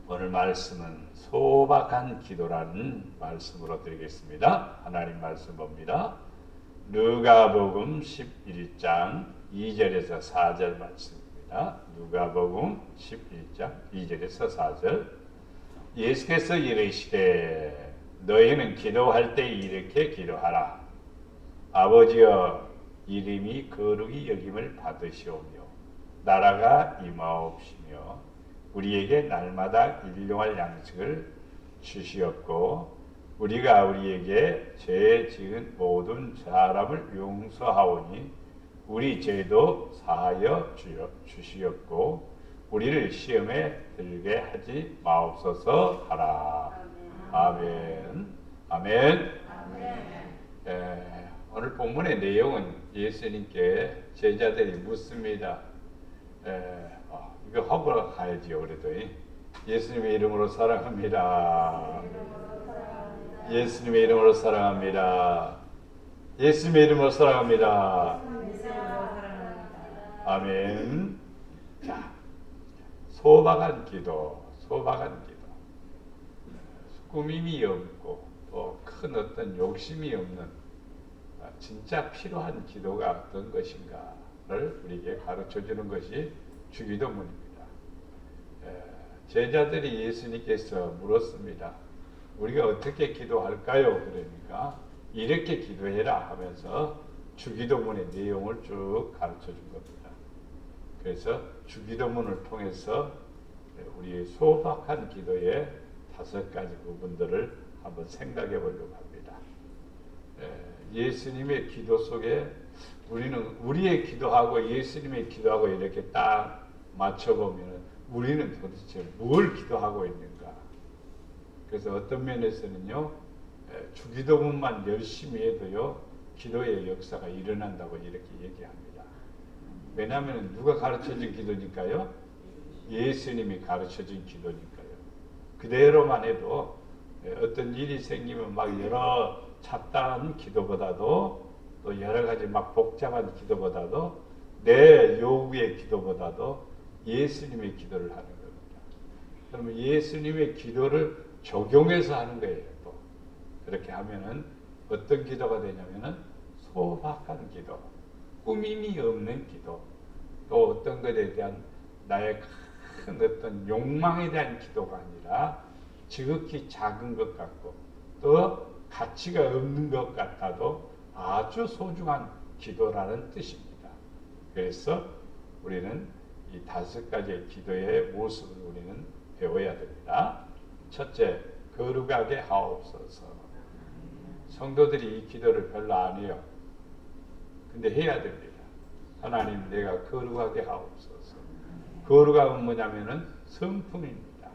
오늘 말씀은 소박한 기도라는 말씀으로 드리겠습니다. 하나님 말씀 봅니다. 누가복음 11장 2절에서 4절 말씀입니다. 누가복음 11장 2절에서 4절. 예수께서 이르시되 너희는 기도할 때 이렇게 기도하라. 아버지여, 이름이 거룩히 여김을 받으시오며 나라가 임하옵시며 우리에게 날마다 일용할 양식을 주시옵고 우리가 우리에게 죄 지은 모든 사람을 용서하오니 우리 죄도 사하여 주시옵고 우리를 시험에 들게 하지 마옵소서 하라. 아멘. 아멘. 오늘 본문의 내용은 예수님께 제자들이 묻습니다. 이거 하고 가야지요. 그래도 예수님의 이름으로 사랑합니다. 예수님의 이름으로 사랑합니다. 예수님의 이름으로 사랑합니다. 아멘. 자, 소박한 기도, 소박한 기도. 꾸밈이 없고 또 큰 어떤 욕심이 없는 진짜 필요한 기도가 어떤 것인가를 우리에게 가르쳐주는 것이 주기도문입니다. 제자들이 예수님께서 물었습니다. 우리가 어떻게 기도할까요? 그러니까 이렇게 기도해라 하면서 주기도문의 내용을 쭉 가르쳐준 겁니다. 그래서 주기도문을 통해서 우리의 소박한 기도의 5가지 부분들을 한번 생각해 보려고 합니다. 예수님의 기도 속에 우리는 우리의 기도하고 예수님의 기도하고 이렇게 딱 맞춰보면 우리는 도대체 뭘 기도하고 있는가? 그래서 어떤 면에서는요, 주기도문만 열심히 해도요, 기도의 역사가 일어난다고 이렇게 얘기합니다. 왜냐하면 누가 가르쳐준 기도니까요? 예수님이 가르쳐준 기도니까요. 그대로만 해도 어떤 일이 생기면 막 여러 잡다한 기도보다도 또 여러 가지 막 복잡한 기도보다도 내 요구의 기도보다도 예수님의 기도를 하는 겁니다. 그러면 예수님의 기도를 적용해서 하는 거예요. 또 그렇게 하면은 어떤 기도가 되냐면은 소박한 기도, 꾸밈이 없는 기도, 또 어떤 것에 대한 나의 큰 어떤 욕망에 대한 기도가 아니라 지극히 작은 것 같고 또 가치가 없는 것 같아도 아주 소중한 기도라는 뜻입니다. 그래서 우리는 이 5가지의 기도의 모습을 우리는 배워야 됩니다. 첫째, 거룩하게 하옵소서. 성도들이 이 기도를 별로 안 해요. 근데 해야 됩니다. 하나님, 내가 거룩하게 하옵소서. 거룩함은 뭐냐면은 성품입니다.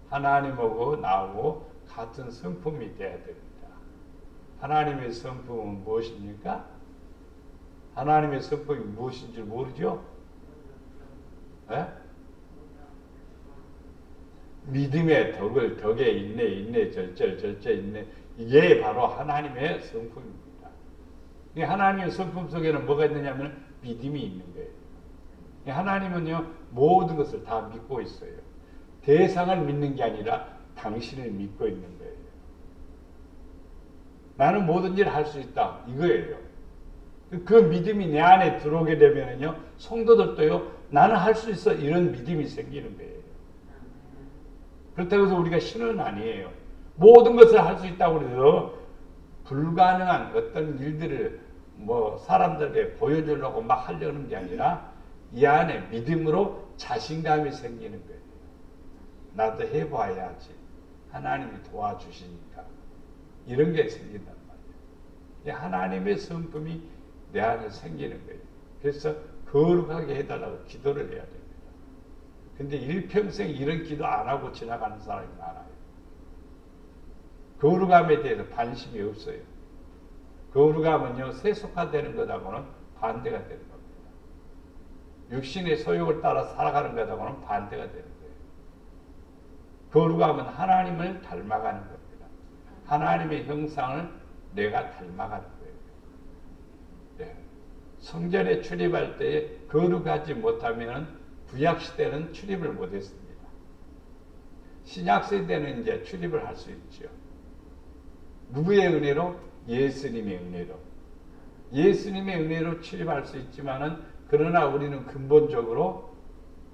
하나님하고 나하고 같은 성품이 돼야 됩니다. 하나님의 성품은 무엇입니까? 하나님의 성품이 무엇인지 모르죠? 네? 믿음의 덕에 인내, 절제, 인내. 이게 바로 하나님의 성품입니다. 이 하나님의 성품 속에는 뭐가 있느냐면 믿음이 있는 거예요. 하나님은요, 모든 것을 다 믿고 있어요. 대상을 믿는 게 아니라 당신을 믿고 있는 거예요. 나는 모든 일을 할 수 있다. 이거예요. 그 믿음이 내 안에 들어오게 되면요, 성도들도요, 나는 할 수 있어. 이런 믿음이 생기는 거예요. 그렇다고 해서 우리가 신은 아니에요. 모든 것을 할 수 있다고 해서 불가능한 어떤 일들을 사람들에게 보여주려고 막 하려는 게 아니라 이 안에 믿음으로 자신감이 생기는 거예요. 나도 해봐야지. 하나님이 도와주시니까. 이런 게 생긴단 말이에요. 하나님의 성품이 내 안에 생기는 거예요. 그래서 거룩하게 해달라고 기도를 해야 됩니다. 근데 일평생 이런 기도 안 하고 지나가는 사람이 많아요. 거룩함에 대해서 관심이 없어요. 거룩함은요, 세속화되는 것하고는 반대가 되는 겁니다. 육신의 소욕을 따라 살아가는 것하고는 반대가 되는 거예요. 거룩함은 하나님을 닮아가는 겁니다. 하나님의 형상을 내가 닮아가는 거예요. 네. 성전에 출입할 때 거룩하지 못하면 구약시대는 출입을 못했습니다. 신약 세대는 이제 출입을 할 수 있죠. 누구의 은혜로? 예수님의 은혜로. 예수님의 은혜로 출입할 수 있지만은 그러나 우리는 근본적으로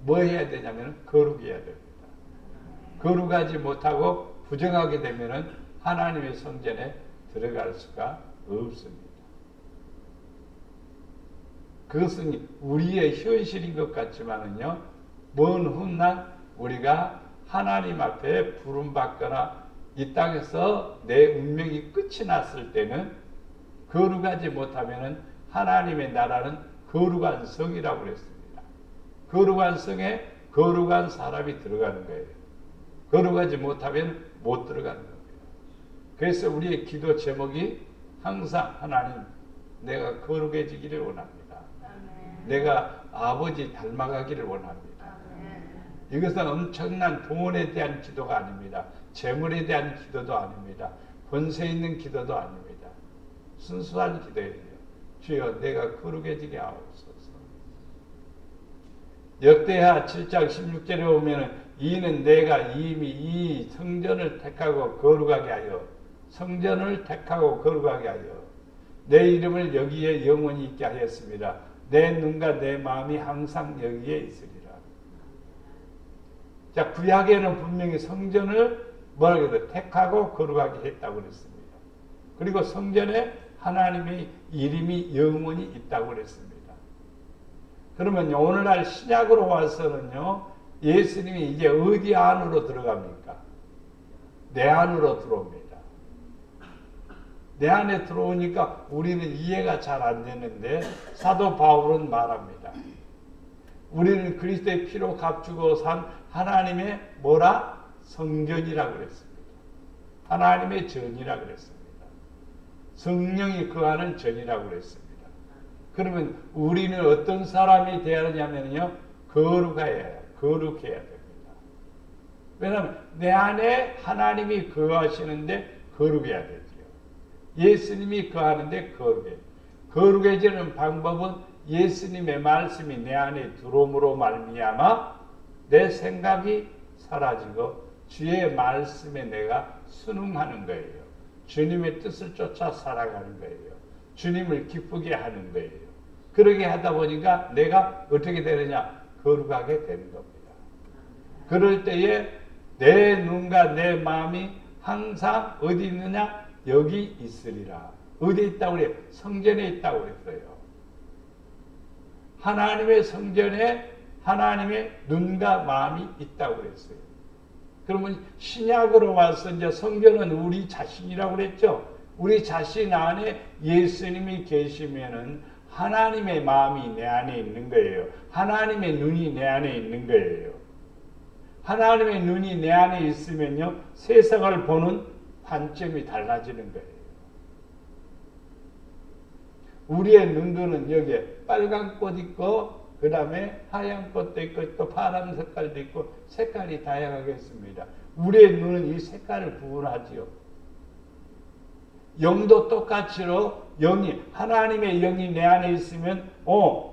뭐 해야 되냐면 거룩해야 됩니다. 거룩하지 못하고 부정하게 되면은 하나님의 성전에 들어갈 수가 없습니다. 그것은 우리의 현실인 것 같지만은요, 먼 훗날 우리가 하나님 앞에 부름받거나 이 땅에서 내 운명이 끝이 났을 때는 거룩하지 못하면은 하나님의 나라는 거룩한 성이라고 그랬습니다. 거룩한 성에 거룩한 사람이 들어가는 거예요. 거룩하지 못하면 못 들어가는 겁니다. 그래서 우리의 기도 제목이 항상 하나님, 내가 거룩해지기를 원합니다. 내가 아버지 닮아가기를 원합니다. 이것은 엄청난 돈에 대한 기도가 아닙니다. 재물에 대한 기도도 아닙니다. 권세 있는 기도도 아닙니다. 순수한 기도예요. 주여 내가 거룩해지게 하옵소서. 역대하 7장 16절에 보면 이는 내가 이미 이 성전을 택하고 거룩하게 하여 성전을 택하고 거룩하게 하여 내 이름을 여기에 영원히 있게 하였습니다. 내 눈과 내 마음이 항상 여기에 있으리라. 자, 구약에는 분명히 성전을 뭐라고 해도 택하고 거룩하게 했다고 그랬습니다. 그리고 성전에 하나님의 이름이 영원히 있다고 그랬습니다. 그러면 오늘날 신약으로 와서는요, 예수님이 이제 어디 안으로 들어갑니까? 내 안으로 들어옵니다. 내 안에 들어오니까 우리는 이해가 잘 안 되는데 사도 바울은 말합니다. 우리는 그리스도의 피로 값주고 산 하나님의 뭐라? 성전이라고 그랬습니다. 하나님의 전이라고 그랬습니다. 성령이 거하는 전이라고 그랬습니다. 그러면 우리는 어떤 사람이 되어야 하냐면요, 거룩해야 됩니다. 왜냐하면 내 안에 하나님이 거하시는데 거룩해야 되죠. 예수님이 거하는데 거룩해. 거룩해지는 방법은 예수님의 말씀이 내 안에 들어옴으로 말미암아 내 생각이 사라지고 주의 말씀에 내가 순응하는 거예요. 주님의 뜻을 쫓아 살아가는 거예요. 주님을 기쁘게 하는 거예요. 그러게 하다 보니까 내가 어떻게 되느냐? 거룩하게 되는 겁니다. 그럴 때에 내 눈과 내 마음이 항상 어디 있느냐? 여기 있으리라. 어디 있다고 그래요? 성전에 있다고 그랬어요. 하나님의 성전에 하나님의 눈과 마음이 있다고 그랬어요. 그러면 신약으로 와서 이제 성전은 우리 자신이라고 그랬죠. 우리 자신 안에 예수님이 계시면은 하나님의 마음이 내 안에 있는 거예요. 하나님의 눈이 내 안에 있는 거예요. 하나님의 눈이 내 안에 있으면요, 세상을 보는 관점이 달라지는 거예요. 우리의 눈도는 여기에 빨간 꽃 있고, 그 다음에 하얀 꽃도 있고, 또 파란 색깔도 있고, 색깔이 다양하게 있습니다. 우리의 눈은 이 색깔을 구분하지요. 영도 똑같이로 하나님의 영이 내 안에 있으면,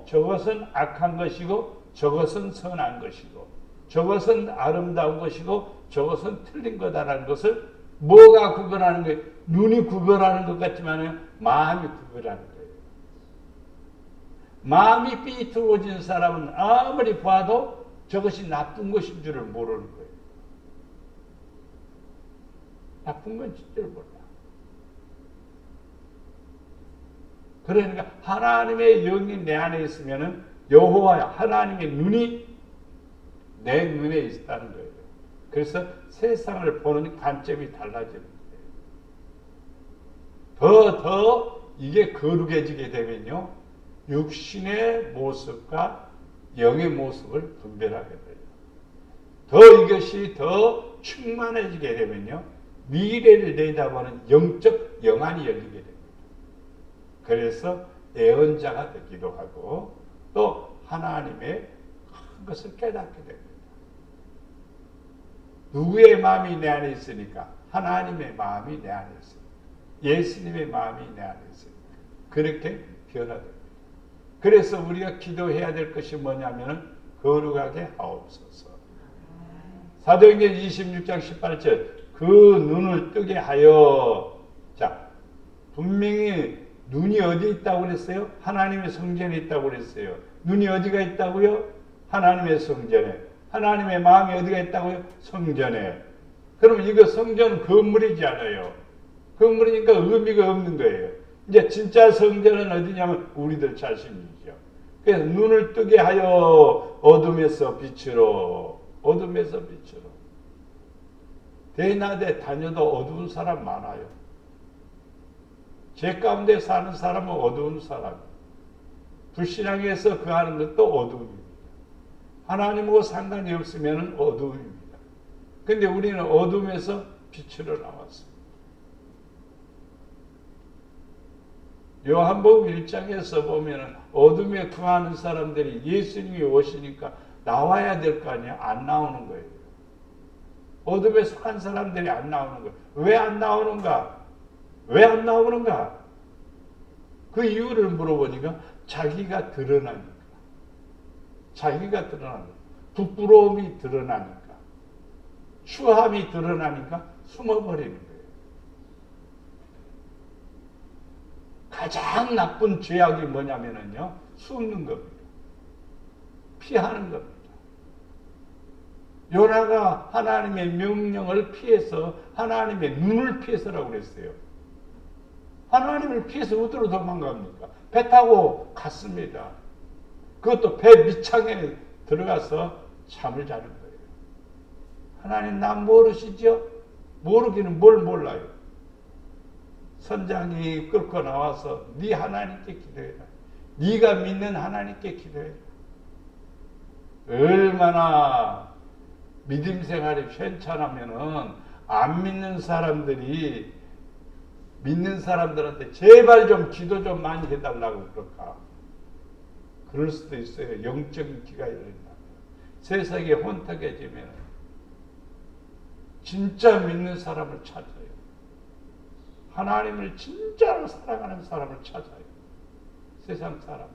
저것은 악한 것이고, 저것은 선한 것이고, 저것은 아름다운 것이고, 저것은 틀린 거다라는 것을 뭐가 구별하는 거예요? 눈이 구별하는 것 같지만 마음이 구별하는 거예요. 마음이 삐뚤어진 사람은 아무리 봐도 저것이 나쁜 것인 줄을 모르는 거예요. 나쁜 건 진짜를 몰라. 그러니까 하나님의 영이 내 안에 있으면은 여호와 하나님의 눈이 내 눈에 있다는 거예요. 그래서 세상을 보는 관점이 달라지는 거예요. 더 이게 거룩해지게 되면요, 육신의 모습과 영의 모습을 분별하게 돼요. 더 이것이 더 충만해지게 되면요, 미래를 내다보는 영적 영안이 열리게 됩니다. 그래서 예언자가 되기도 하고 또 하나님의 큰 것을 깨닫게 됩니다. 누구의 마음이 내 안에 있으니까? 하나님의 마음이 내 안에 있습니다. 예수님의 마음이 내 안에 있습니다. 그렇게 변화됩니다. 그래서 우리가 기도해야 될 것이 뭐냐면 거룩하게 하옵소서. 사도행전 26장 18절 그 눈을 뜨게 하여. 자, 분명히 눈이 어디 있다고 그랬어요? 하나님의 성전에 있다고 그랬어요. 눈이 어디가 있다고요? 하나님의 성전에. 하나님의 마음이 어디가 있다고요? 성전에. 그러면 이거 성전은 건물이지 않아요. 건물이니까 의미가 없는 거예요. 이제 진짜 성전은 어디냐면 우리들 자신이죠. 그래서 눈을 뜨게 하여 어둠에서 빛으로. 어둠에서 빛으로. 대낮에 다녀도 어두운 사람 많아요. 제 가운데 사는 사람은 어두운 사람. 불신앙에서 그 하는 것도 어두움입니다. 하나님하고 상관이 없으면 어두움입니다. 근데 우리는 어둠에서 빛으로 나왔습니다. 요한복음 1장에서 보면 어둠에 거하는 사람들이 예수님이 오시니까 나와야 될 거 아니에요? 안 나오는 거예요. 어둠에 속한 사람들이 안 나오는 거예요. 왜 안 나오는가? 왜 안 나오는가? 그 이유를 물어보니까 자기가 드러나니까. 자기가 드러나니까. 부끄러움이 드러나니까. 추함이 드러나니까 숨어버리는 거예요. 가장 나쁜 죄악이 뭐냐면요. 숨는 겁니다. 피하는 겁니다. 요나가 하나님의 명령을 피해서 하나님의 눈을 피해서라고 그랬어요. 하나님을 피해서 어디로 도망갑니까? 배 타고 갔습니다. 그것도 배 밑창에 들어가서 잠을 자는 거예요. 하나님 나 모르시죠? 모르기는 뭘 몰라요. 선장이 끌고 나와서 네 하나님께 기도해라. 네가 믿는 하나님께 기도해라. 얼마나 믿음 생활이 편찮으면은 안 믿는 사람들이 믿는 사람들한테 제발 좀 기도 좀 많이 해달라고 그럴까. 그럴 수도 있어요. 영적인 기가 열린다. 세상에 혼탁해지면 진짜 믿는 사람을 찾아요. 하나님을 진짜로 사랑하는 사람을 찾아요. 세상 사람.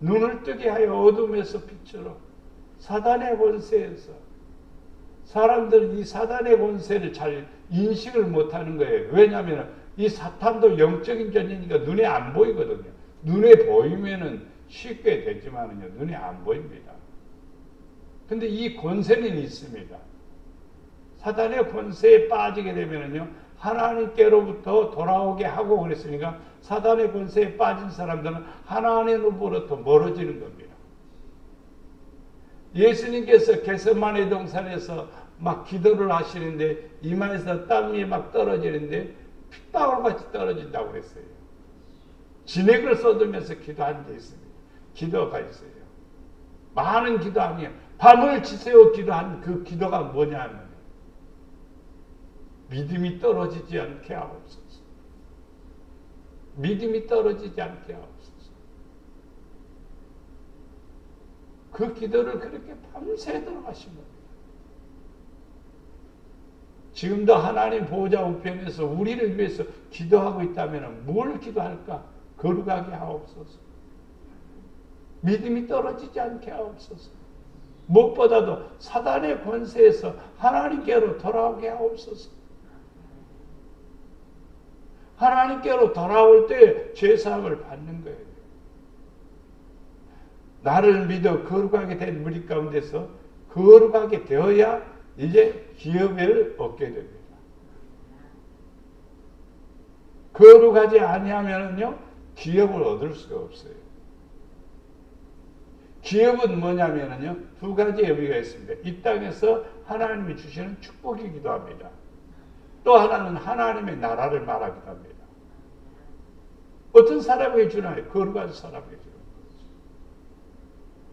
눈을 뜨게 하여 어둠에서 빛으로. 사단의 권세에서. 사람들은 이 사단의 권세를 잘 인식을 못하는 거예요. 왜냐하면 이 사탄도 영적인 존재니까 눈에 안 보이거든요. 눈에 보이면은 쉽게 되지만은요, 눈에 안 보입니다. 근데 이 권세는 있습니다. 사단의 권세에 빠지게 되면은요, 하나님께로부터 돌아오게 하고 그랬으니까 사단의 권세에 빠진 사람들은 하나님으로부터 멀어지는 겁니다. 예수님께서 겟세마네 동산에서 막 기도를 하시는데 이마에서 땀이 막 떨어지는데 핏방울같이 떨어진다고 그랬어요. 진액을 쏟으면서 기도한 게 있습니다. 기도가 있어요. 많은 기도 아니에요. 밤을 지새워 기도한 그 기도가 뭐냐면 믿음이 떨어지지 않게 하옵소서. 믿음이 떨어지지 않게 하옵소서. 그 기도를 그렇게 밤새도록 하신 겁니다. 지금도 하나님 보호자 우편에서 우리를 위해서 기도하고 있다면 뭘 기도할까? 거룩하게 하옵소서. 믿음이 떨어지지 않게 하옵소서. 무엇보다도 사단의 권세에서 하나님께로 돌아오게 하옵소서. 하나님께로 돌아올 때 죄사함을 받는 거예요. 나를 믿어 거룩하게 된 무리 가운데서 거룩하게 되어야 이제 기업을 얻게 됩니다. 거룩하지 아니하면요 기업을 얻을 수가 없어요. 기업은 뭐냐면요 두 가지 의미가 있습니다. 이 땅에서 하나님이 주시는 축복이기도 합니다. 또 하나는 하나님의 나라를 말하기도 합니다. 어떤 사람에게 주나요? 거룩한 사람에게 주는 거죠.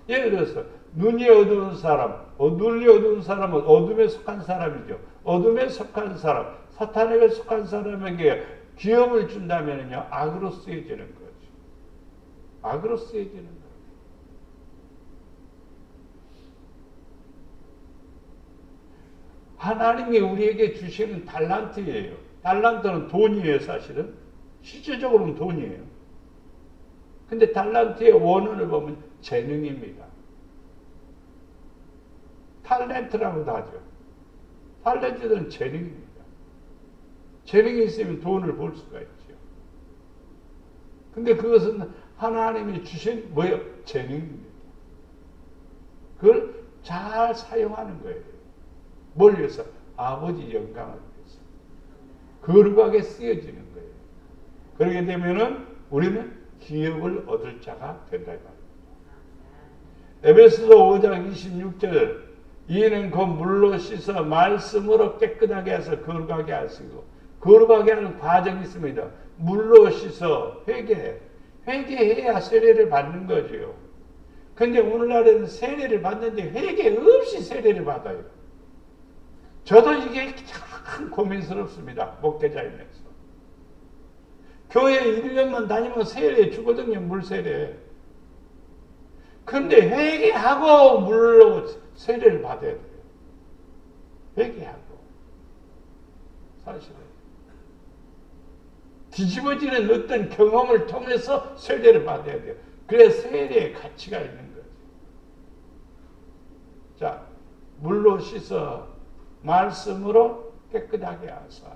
예를 들어서 눈이 어두운 사람, 눈이 어두운 사람은 어둠에 속한 사람이죠. 어둠에 속한 사람, 사탄에게 속한 사람에게 기업을 준다면요 악으로 쓰여지는 거죠. 악으로 쓰여지는 거죠. 하나님이 우리에게 주시는 달란트예요. 달란트는 돈이에요, 사실은. 실질적으로는 돈이에요. 근데 달란트의 원어를 보면 재능입니다. 탤런트라고도 하죠. 탤런트는 재능입니다. 재능이 있으면 돈을 벌 수가 있죠. 근데 그것은 하나님이 주신 뭐예요? 재능입니다. 그걸 잘 사용하는 거예요. 뭘 위해서? 아버지 영광을 위해서. 거룩하게 쓰여지는 거예요. 그렇게 되면은 우리는 기업을 얻을 자가 된다. 에베소서 5장 26절 이는 그 물로 씻어 말씀으로 깨끗하게 해서 거룩하게 하시고 거룩하게 하는 과정이 있습니다. 물로 씻어 회개해야 세례를 받는 거죠. 근데 오늘날에는 세례를 받는데 회개 없이 세례를 받아요. 저도 이게 참 고민스럽습니다. 목회자이면서. 교회 1년만 다니면 세례 주거든요. 물세례. 근데 회개하고 물로 세례를 받아야 돼요. 회개하고. 사실은. 뒤집어지는 어떤 경험을 통해서 세례를 받아야 돼요. 그래야 세례의 가치가 있는 거죠. 자, 물로 씻어 말씀으로 깨끗하게 하사.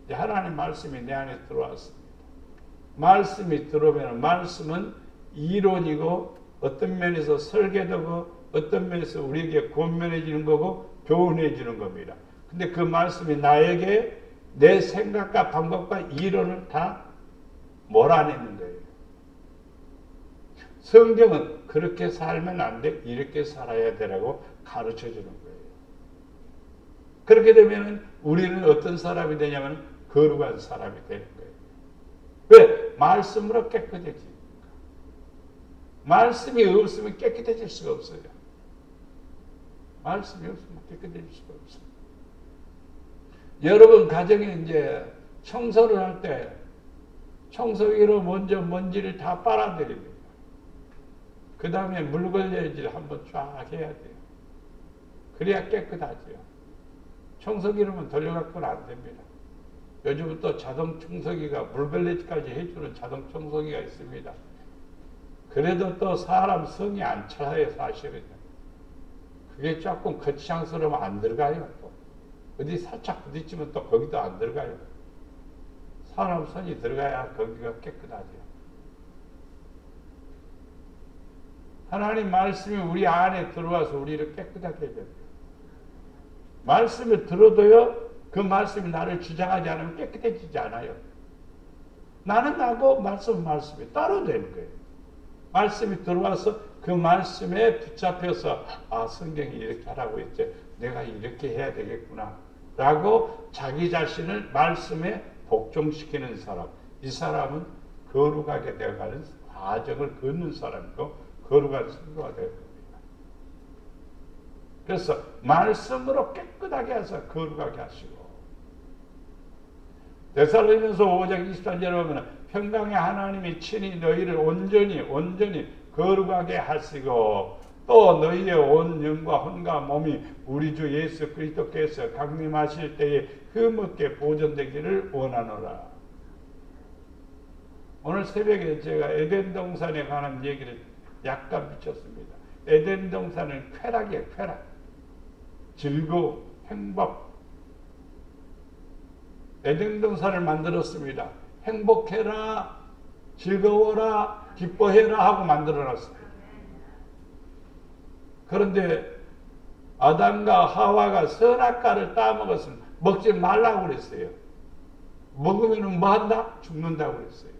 하나님 말씀이 내 안에 들어왔습니다. 말씀이 들어오면 말씀은 이론이고 어떤 면에서 설계되고 어떤 면에서 우리에게 권면해지는 거고 교훈해지는 겁니다. 근데 그 말씀이 나에게 내 생각과 방법과 이론을 다 몰아내는 거예요. 성경은 그렇게 살면 안 돼, 이렇게 살아야 되라고 가르쳐 주는 거예요. 그렇게 되면 우리는 어떤 사람이 되냐면 거룩한 사람이 되는 거예요. 왜? 말씀으로 깨끗해집니까? 말씀이 없으면 깨끗해질 수가 없어요. 말씀이 없으면 깨끗해질 수가 없어요. 여러분 가정에 이제 청소를 할 때 청소기로 먼저 먼지를 다 빨아들입니다. 그 다음에 물걸레질을 한번 쫙 해야 돼요. 그래야 깨끗하죠. 청소기로만 돌려갖고는 안 됩니다. 요즘은 또 자동 청소기가 물걸레질까지 해주는 자동 청소기가 있습니다. 그래도 또 사람 성이 안 차요, 사실은요. 그게 조금 거창스러우면 안 들어가요, 또. 어디 살짝 부딪히면 또 거기도 안 들어가요. 사람 손이 들어가야 거기가 깨끗하죠. 하나님 말씀이 우리 안에 들어와서 우리를 깨끗하게 해줘요. 말씀을 들어도요, 그 말씀이 나를 주장하지 않으면 깨끗해지지 않아요. 나는 나고 말씀은 말씀이 따로 되는 거예요. 말씀이 들어와서 그 말씀에 붙잡혀서 성경이 이렇게 하라고 했지. 내가 이렇게 해야 되겠구나. 라고 자기 자신을 말씀에 복종시키는 사람. 이 사람은 거룩하게 되어가는 과정을 걷는 사람이고 거룩한 성도가 되는 겁니다. 그래서 말씀으로 깨끗하게 해서 거룩하게 하시고 데살로니가서 5장 23절에 보면 평강의 하나님이 친히 너희를 온전히 거룩하게 하시고 또 너희의 온 영과 혼과 몸이 우리 주 예수 그리스도께서 강림하실 때에 흠없게 보존되기를 원하노라. 오늘 새벽에 제가 에덴 동산에 관한 얘기를 약간 붙였습니다. 에덴 동산은 쾌락이에요, 쾌락. 즐거움, 행복. 에덴 동산을 만들었습니다. 행복해라, 즐거워라, 기뻐해라 하고 만들어놨습니다. 그런데 아담과 하와가 선악과를 따먹었으면 먹지 말라고 그랬어요. 먹으면 뭐 한다? 죽는다고 그랬어요.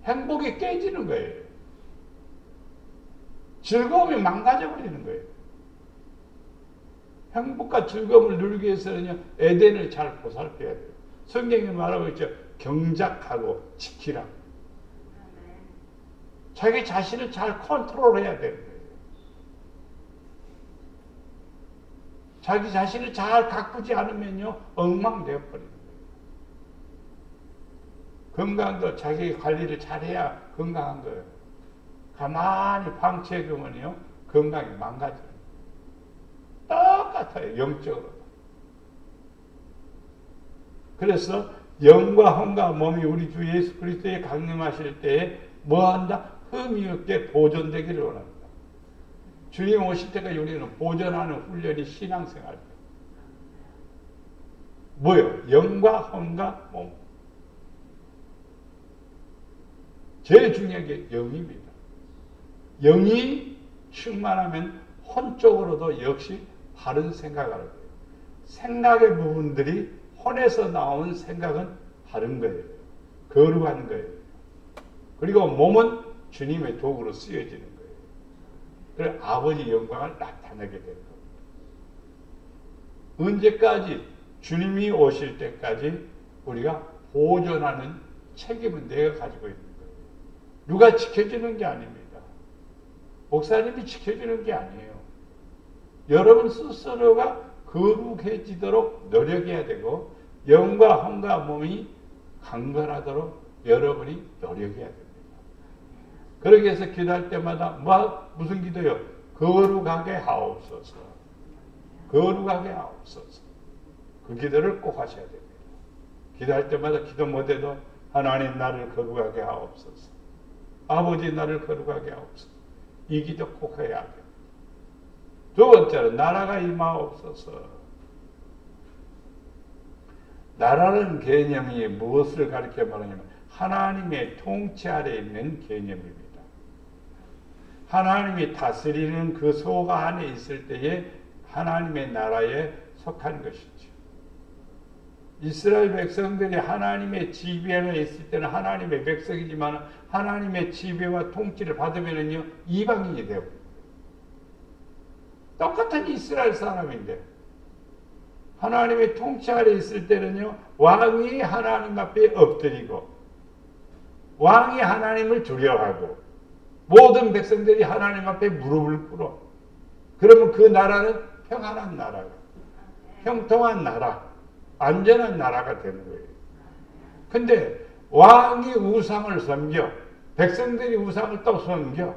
행복이 깨지는 거예요. 즐거움이 망가져 버리는 거예요. 행복과 즐거움을 누리기 위해서는요, 에덴을 잘 보살펴야 돼요. 성경이 말하고 있죠. 경작하고 지키라. 자기 자신을 잘 컨트롤해야 되는 거예요. 자기 자신을 잘 가꾸지 않으면요, 엉망되어 버리는 거예요. 건강도 자기 관리를 잘해야 건강한 거예요. 가만히 방치해두면요, 건강이 망가져요. 똑같아요, 영적으로. 그래서 영과 혼과 몸이 우리 주 예수 그리스도에 강림하실 때에 뭐 한다? 흠이 없게 보존되기를 원합니다. 주님 오실 때까지 우리는 보존하는 훈련이 신앙생활이에요. 뭐요? 영과 혼과 몸. 제일 중요한 게 영입니다. 영이 충만하면 혼 쪽으로도 역시 바른 생각을 하게 돼요. 생각의 부분들이 혼에서 나온 생각은 바른 거예요. 거룩한 거예요. 그리고 몸은 주님의 도구로 쓰여지는 거예요. 그래서 아버지 영광을 나타내게 되는 겁니다. 언제까지? 주님이 오실 때까지 우리가 보존하는 책임은 내가 가지고 있는 거예요. 누가 지켜주는 게 아닙니다. 목사님이 지켜주는 게 아니에요. 여러분 스스로가 거룩해지도록 노력해야 되고 영과 혼과 몸이 강건하도록 여러분이 노력해야 됩니다. 그러기 위해서 기도할 때마다 무슨 기도요? 거룩하게 하옵소서. 거룩하게 하옵소서. 그 기도를 꼭 하셔야 됩니다. 기도할 때마다 기도 못해도 하나님 나를 거룩하게 하옵소서. 아버지 나를 거룩하게 하옵소서. 이 기도 꼭 해야 돼요. 두 번째로 나라가 임하옵소서. 나라는 개념이 무엇을 가리켜 말하냐면 하나님의 통치 아래 있는 개념입니다. 하나님이 다스리는 그 소가 안에 있을 때에 하나님의 나라에 속한 것이죠. 이스라엘 백성들이 하나님의 지배에 있을 때는 하나님의 백성이지만 하나님의 지배와 통치를 받으면요 이방인이 되고 똑같은 이스라엘 사람인데 하나님의 통치 아래 있을 때는요 왕이 하나님 앞에 엎드리고 왕이 하나님을 두려워하고 모든 백성들이 하나님 앞에 무릎을 꿇어. 그러면 그 나라는 평안한 나라가 형통한 나라 안전한 나라가 되는 거예요. 근데 왕이 우상을 섬겨 백성들이 우상을 또 섬겨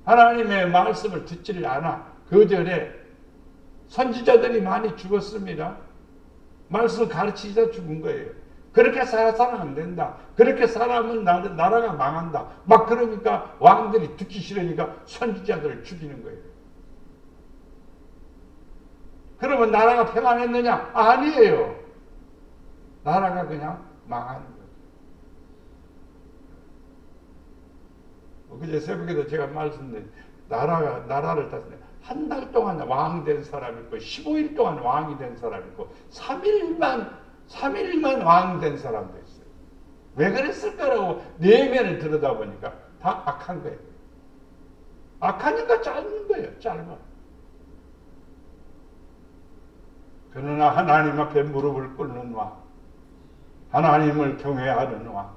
하나님의 말씀을 듣지를 않아. 그 전에 선지자들이 많이 죽었습니다. 말씀을 가르치자 죽은 거예요. 그렇게 살아서는 안 된다. 그렇게 살아면 나라가 망한다. 막 그러니까 왕들이 듣기 싫으니까 선지자들을 죽이는 거예요. 그러면 나라가 평안했느냐? 아니에요. 나라가 그냥 망하는 거예요. 그제 새벽에도 제가 말씀드린 나라를 다스려 한 달 동안 왕 된 사람이 있고 15일 동안 왕이 된 사람이 있고 3일만 왕 된 사람도 있어요. 왜 그랬을까라고 내면을 들여다보니까 다 악한 거예요. 악하니까 짧은 거예요. 짧아. 그러나 하나님 앞에 무릎을 꿇는 왕, 하나님을 경외하는 왕,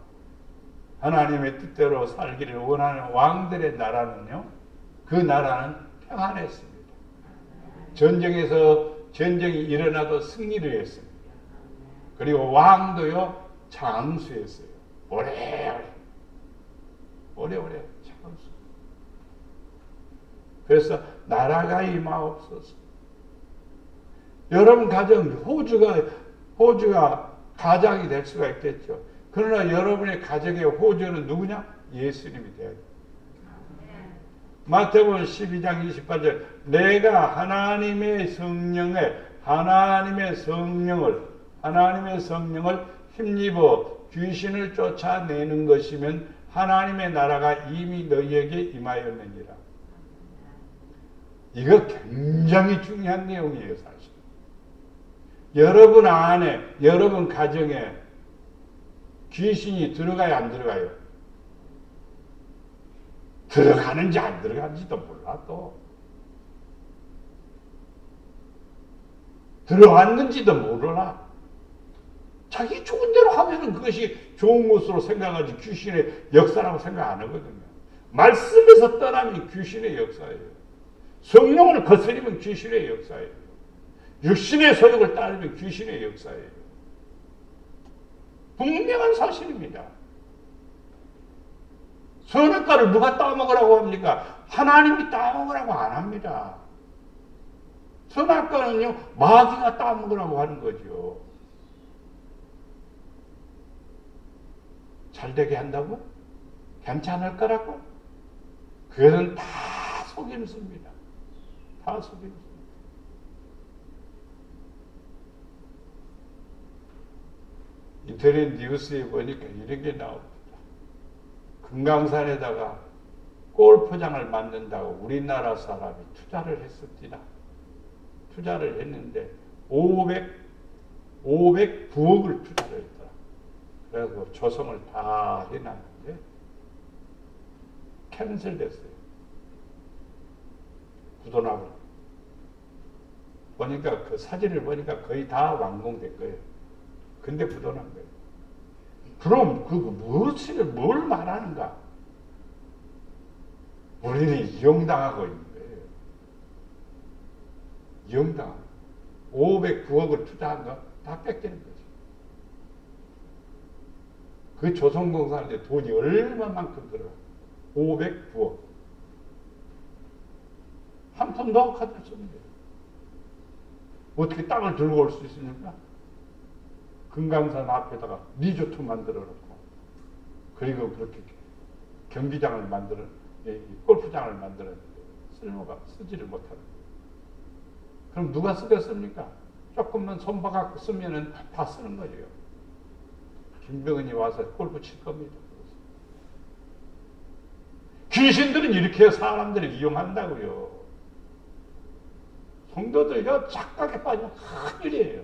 하나님의 뜻대로 살기를 원하는 왕들의 나라는요, 그 나라는 평안했습니다. 전쟁이 일어나도 승리를 했습니다. 그리고 왕도요, 장수했어요. 오래오래 장수. 그래서 나라가 임하옵소서. 여러분 가정, 호주가 가장이 될 수가 있겠죠. 그러나 여러분의 가정의 호주는 누구냐? 예수님이 되어야 돼요. 마태복음 12장 28절 내가 하나님의 성령을 힘입어 귀신을 쫓아내는 것이면 하나님의 나라가 이미 너희에게 임하였느니라. 이거 굉장히 중요한 내용이에요, 사실. 여러분 안에, 여러분 가정에 귀신이 들어가요, 안 들어가요? 들어가는지 안 들어가는지도 몰라, 또. 들어왔는지도 몰라. 자기 좋은 대로 하면은 그것이 좋은 것으로 생각하지 귀신의 역사라고 생각 안 하거든요. 말씀에서 떠나면 귀신의 역사예요. 성령을 거스리면 귀신의 역사예요. 육신의 소욕을 따르면 귀신의 역사예요. 분명한 사실입니다. 선악과를 누가 따먹으라고 합니까? 하나님이 따먹으라고 안 합니다. 선악과는요, 마귀가 따먹으라고 하는 거죠. 잘 되게 한다고? 괜찮을 거라고? 그것은 다 속임수입니다. 다 속여 있습니다. 인터넷 뉴스에 보니까 이런 게 나옵니다. 금강산에다가 골프장을 만든다고 우리나라 사람이 투자를 했었지나 투자를 했는데 509억을 투자를 했더라. 그래서 조성을 다 해놨는데 캔슬됐어요. 부도나고 보니까 그 사진을 보니까 거의 다 완공된 거예요. 근데 부도난 거예요. 그럼 뭘 말하는가? 우리는 이용당하고 있는 거예요. 이용당. 509억을 투자한 거 다 뺏기는 거죠. 그 조선공사한테 돈이 얼마만큼 들어가? 509억. 한 푼도 가질 수 없는 거예요. 어떻게 땅을 들고 올 수 있습니까? 금강산 앞에다가 리조트 만들어 놓고, 그리고 그렇게 경기장을 만들어, 골프장을 만들어 쓸모가 쓰지를 못하는 거예요. 그럼 누가 쓰겠습니까? 조금만 손봐갖고 쓰면은 다 쓰는 거죠. 김병은이 와서 골프 칠 겁니다. 귀신들은 이렇게 사람들을 이용한다고요. 성도들이요, 착각에 빠지면 큰일이에요.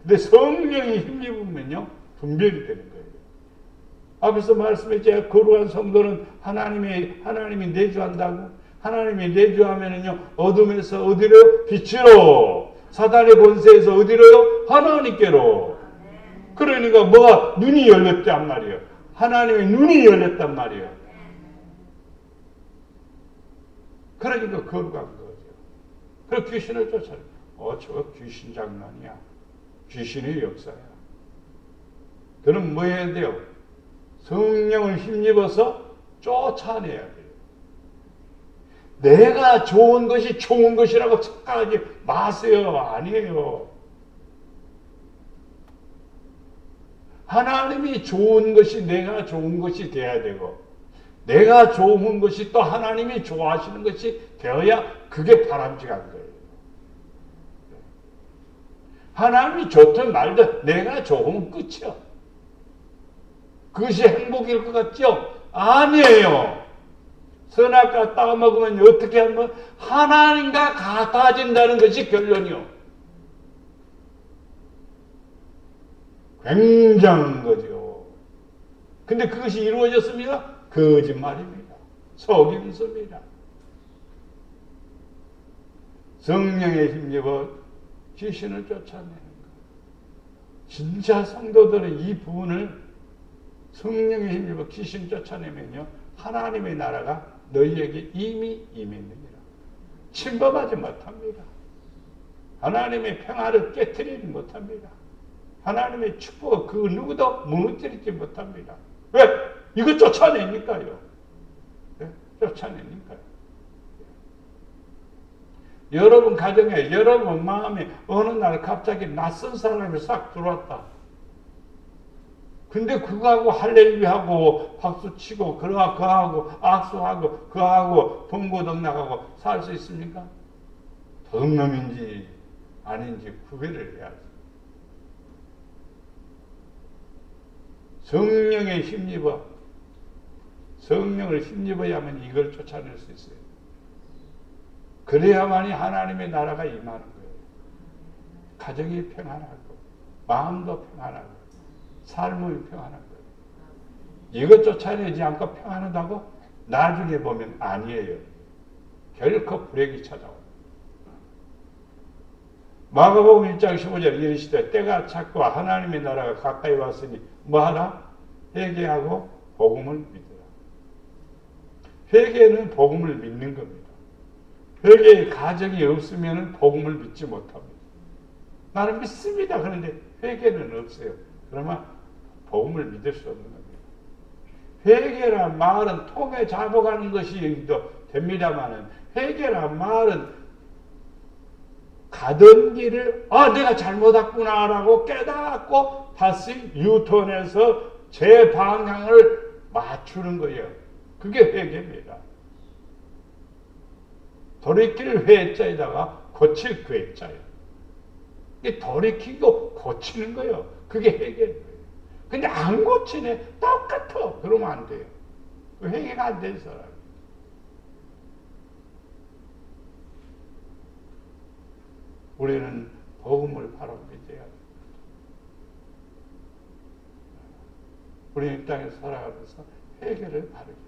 근데 성령이 힘입으면요, 분별이 되는 거예요. 앞에서 말씀했죠. 거룩한 성도는 하나님이 내주한다고. 하나님이 내주하면은요, 어둠에서 어디로? 빛으로. 사단의 권세에서 어디로요? 하나님께로. 그러니까 뭐가? 눈이 열렸단 말이에요. 하나님의 눈이 열렸단 말이에요. 그러니까 거룩한 거죠. 그 귀신을 쫓아요. 저거 귀신 장난이야. 귀신의 역사야. 그럼 뭐 해야 돼요? 성령을 힘입어서 쫓아내야 돼요. 내가 좋은 것이 좋은 것이라고 착각하지 마세요. 아니에요. 하나님이 좋은 것이 내가 좋은 것이 돼야 되고, 내가 좋은 것이 또 하나님이 좋아하시는 것이 되어야 그게 바람직한 거예요. 하나님이 좋든 말든 내가 좋으면 끝이요. 그것이 행복일 것 같죠? 아니에요. 선악과 따먹으면 어떻게 하면 하나님과 같아진다는 것이 결론이요. 굉장한 거죠. 근데 그것이 이루어졌습니까? 거짓말입니다. 속임수입니다. 성령의 힘입어 귀신을 쫓아내는 것. 진짜 성도들은 이 부분을 성령의 힘입어 귀신 쫓아내면요, 하나님의 나라가 너희에게 이미 임했느니라. 침범하지 못합니다. 하나님의 평화를 깨트리지 못합니다. 하나님의 축복을 그 누구도 무너뜨리지 못합니다. 왜? 이거 쫓아내니까요. 네? 쫓아내니까요. 여러분 가정에, 여러분 마음에 어느 날 갑자기 낯선 사람이 싹 들어왔다. 근데 그거하고 할렐루야하고 박수치고 그하고 악수하고 그하고 봉고등락하고 살 수 있습니까? 덕놈인지 아닌지 구별을 해야지. 성령에 힘입어, 성령을 힘입어야만 이걸 쫓아낼 수 있어요. 그래야만이 하나님의 나라가 임하는 거예요. 가정이 평안하고, 마음도 평안하고, 삶이 평안한 거예요. 이것 쫓아내지 않고 평안하다고 나중에 보면 아니에요. 결코 불행이 찾아옵니다. 마가복음 1장 15절 이르시되 때가 찼고 하나님의 나라가 가까이 왔으니 뭐하라? 회개하고 복음을 믿으라. 회개는 복음을 믿는 겁니다. 회개의 가정이 없으면 복음을 믿지 못합니다. 나는 믿습니다. 그런데 회개는 없어요. 그러면 복음을 믿을 수 없는 겁니다. 회개란 말은 통에 잡아가는 것이 됩니다만은, 회개란 말은 가던 길을 내가 잘못했구나라고 깨닫고 다시 유턴해서 제 방향을 맞추는 거예요. 그게 회개입니다. 돌이킬 회자에다가 고칠 그 회자예요. 이게 돌이키고 고치는 거예요. 그게 회개예요. 근데 안 고치네. 똑같아. 그러면 안 돼요. 그 회개가 안 된 사람. 우리는 복음을 바로 믿어야 돼요. 우리는 이 땅에 살아가면서 회개를 바르게 해야 돼요.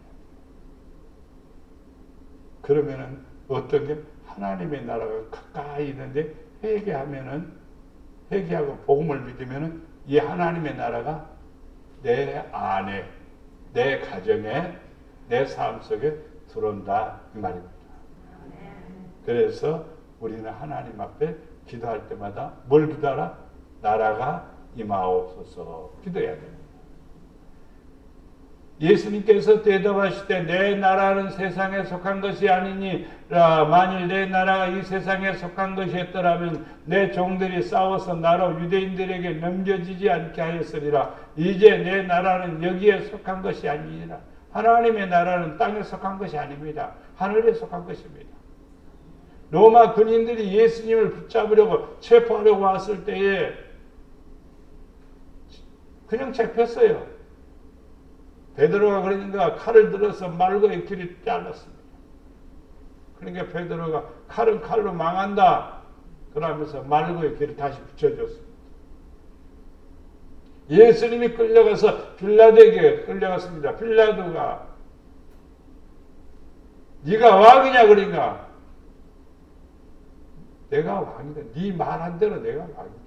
그러면은 어떤 게 하나님의 나라가 가까이 있는데 회개하고 복음을 믿으면은 이 하나님의 나라가 내 안에, 내 가정에, 내 삶 속에 들어온다 이 말입니다. 그래서 우리는 하나님 앞에 기도할 때마다 뭘 기도하라? 나라가 임하옵소서 기도해야 됩니다. 예수님께서 대답하실 때 내 나라는 세상에 속한 것이 아니니 만일 내 나라가 이 세상에 속한 것이었더라면 내 종들이 싸워서 나로 유대인들에게 넘겨지지 않게 하였으리라. 이제 내 나라는 여기에 속한 것이 아니니라. 하나님의 나라는 땅에 속한 것이 아닙니다. 하늘에 속한 것입니다. 로마 군인들이 예수님을 붙잡으려고 체포하려고 왔을 때에 그냥 잡혔어요. 베드로가 그러니까 칼을 들어서 말고의 길을 잘랐습니다. 그러니까 베드로가 칼은 칼로 망한다 그러면서 말고의 길을 다시 붙여줬습니다. 예수님이 끌려가서 빌라도에게 끌려갔습니다. 빌라도가 네가 왕이냐 그러니까 내가 왕이다. 네 말한 대로 내가 왕이다.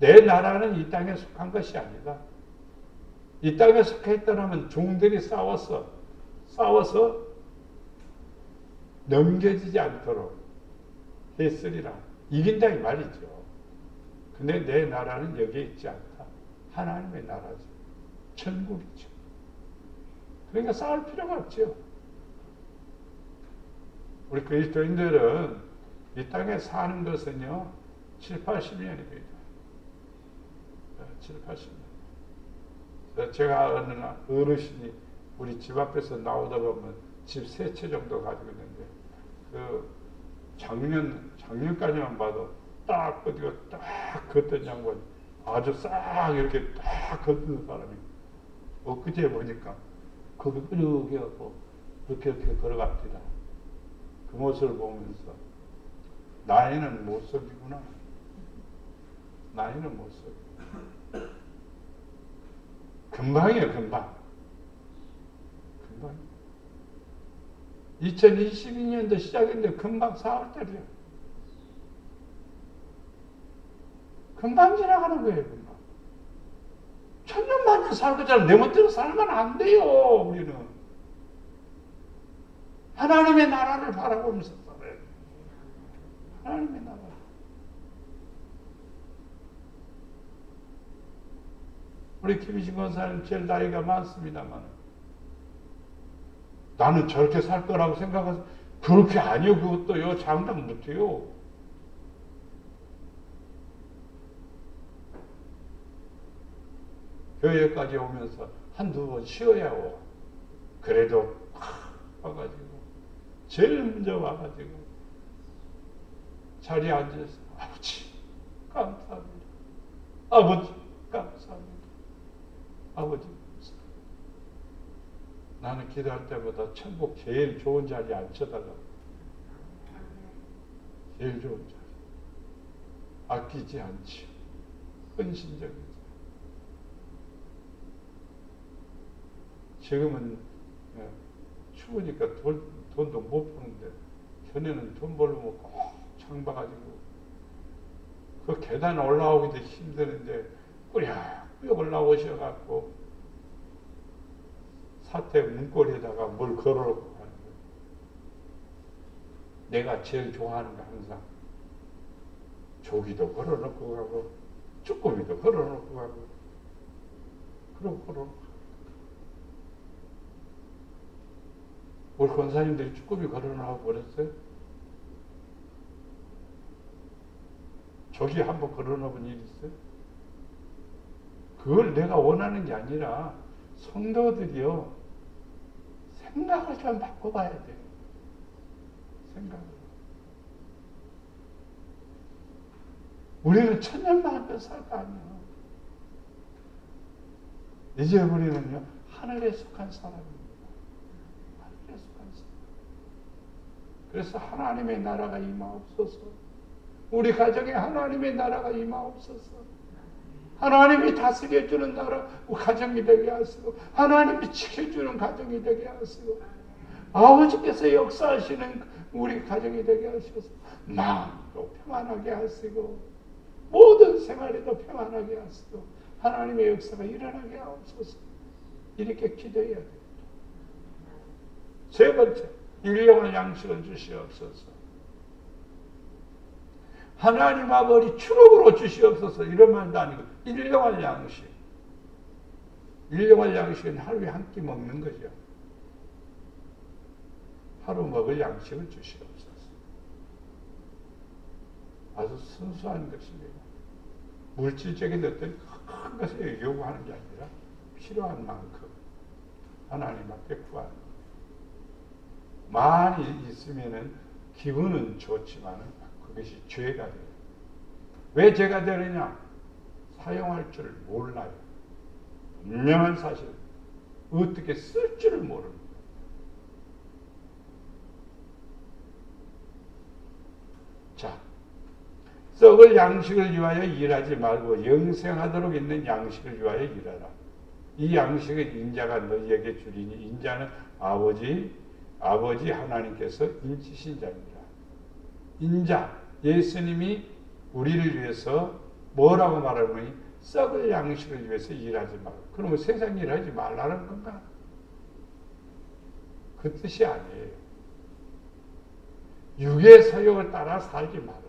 내 나라는 이 땅에 속한 것이 아니다. 이 땅에 속했더라면 종들이 싸워서 넘겨지지 않도록 했으리라. 이긴다 이 말이죠. 근데 내 나라는 여기에 있지 않다. 하나님의 나라죠. 천국이죠. 그러니까 싸울 필요가 없죠. 우리 그리스도인들은 이 땅에 사는 것은요 7, 80년입니다. 7, 80년. 제가 어느 날 어르신이 우리 집 앞에서 나오다 보면 집 3채 정도 가지고 있는데 그 작년까지만 봐도 딱 어디가 딱 걷던 양반이 아주 싹 이렇게 딱 걷는 사람이 엊그제 보니까 거기 이렇게 하고 이렇게 걸어갑니다. 그 모습을 보면서 나이는 못속이구나. 나이는 못속이. 금방이에요, 금방. 2022년도 시작인데 금방 4월달이에요. 금방 지나가는 거예요, 금방. 천년만년 살고자 내 멋대로 살면 안 돼요, 우리는. 하나님의 나라를 바라보면서 살아야 돼요. 하나님의 나라. 우리 김희신 권사님 제일 나이가 많습니다만 나는 저렇게 살 거라고 생각해서 그렇게 아니요. 그것도요. 장담 못해요. 교회까지 오면서 한두 번 쉬어야 오. 그래도 와가지고 제일 먼저 와가지고 자리에 앉아서 아버지 감사합니다. 아버지 감사합니다. 아버지 나는 기도할 때보다 천국 제일 좋은 자리에 앉혀다가 제일 좋은 자리 아끼지 않지 헌신적이지. 지금은 추우니까 돈도 못 버는데 전에는 돈 벌려면 꼭 창봐가지고 그 계단 올라오기도 힘드는데 꾸역꾸역 올라오셔갖고 사태 문고리에다가 뭘 걸어놓고 가는 거예요. 내가 제일 좋아하는 거 항상 조기도 걸어놓고 가고 쭈꾸미도 걸어놓고 가고 그러고 걸어놓고 우리 권사님들이 쭈꾸미 걸어놓고 버렸어요? 저기 한번 걸어놓은 일 있어요? 그걸 내가 원하는 게 아니라 성도들이요 생각을 좀 바꿔봐야 돼. 생각을. 우리는 천년만년 살 거 아니에요. 이제 우리는요, 하늘에 속한 사람입니다. 하늘에 속한 사람. 그래서 하나님의 나라가 임하옵소서. 우리 가정에 하나님의 나라가 임하옵소서. 하나님이 다스려주는 나라, 가정이 되게 하시고, 하나님이 지켜주는 가정이 되게 하시고, 아버지께서 역사하시는 우리 가정이 되게 하셔서, 마음도 평안하게 하시고, 모든 생활에도 평안하게 하시고, 하나님의 역사가 일어나게 하옵소서. 이렇게 기도해야 됩니다. 세 번째, 일용할 양식을 주시옵소서. 하나님 아버지 추록으로 주시옵소서. 이런 말도 아니고 일용할 양식. 일용할 양식은 하루에 한 끼 먹는 거죠. 하루 먹을 양식을 주시옵소서. 아주 순수한 것입니다. 물질적인 어떤 큰 것을 요구하는 게 아니라 필요한 만큼 하나님 앞에 구하는 것. 많이 있으면은 기분은 좋지만은 그것이 죄가 돼요. 왜 죄가 되느냐? 사용할 줄 몰라요. 분명한 사실. 어떻게 쓸 줄을 모릅니다. 자, 썩을 양식을 위하여 일하지 말고 영생하도록 있는 양식을 위하여 일하라. 이 양식은 인자가 너희에게 주리니 인자는 아버지 하나님께서 인치신 자입니다. 인자, 예수님이 우리를 위해서 뭐라고 말하면 썩을 양식을 위해서 일하지 말고. 그러면 세상 일하지 말라는 건가? 그 뜻이 아니에요. 육의 소욕을 따라 살지 말아라.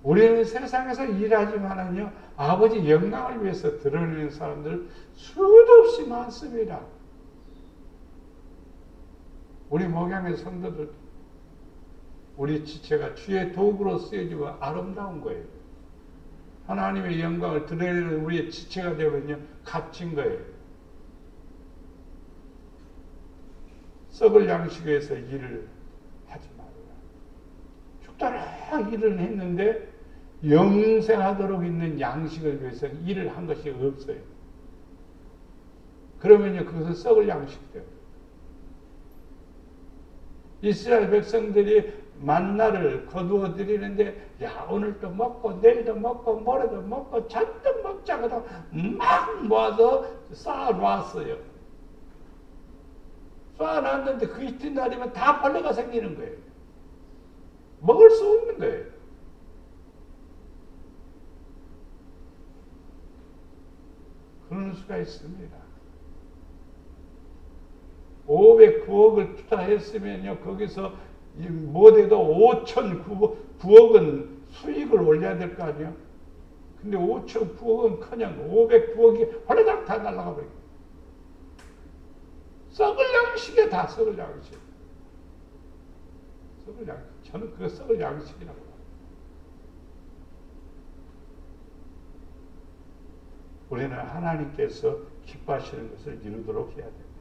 우리는 세상에서 일하지만은요, 아버지 영광을 위해서 드러내는 사람들 수도 없이 많습니다. 우리 목양의 성도들, 우리 지체가 주의 도구로 쓰여지고 아름다운 거예요. 하나님의 영광을 드러내는 우리의 지체가 되면요, 값진 거예요. 썩을 양식에서 일을 하지 말아라. 죽도록 일을 했는데 영생하도록 있는 양식을 위해서 일을 한 것이 없어요. 그러면요, 그것은 썩을 양식 돼요. 이스라엘 백성들이 만나를 거두어 드리는데, 야, 오늘도 먹고 내일도 먹고 모레도 먹고 잔뜩 먹자고도 막 모아서 쌓아놨어요. 쌓아놨는데 그 이튿날이면 다 벌레가 생기는 거예요. 먹을 수 없는 거예요. 그런 수가 있습니다. 509억을 투자했으면요, 거기서 못해도 5,009억은 수익을 올려야 될 거 아니에요? 근데 5,009억은 커녕 509억이 화려당 다 날아가 버려요. 썩을 양식에 다 썩을 양식. 썩을 양식. 저는 그거 썩을 양식이라고 봐요. 우리는 하나님께서 기뻐하시는 것을 이루도록 해야 됩니다.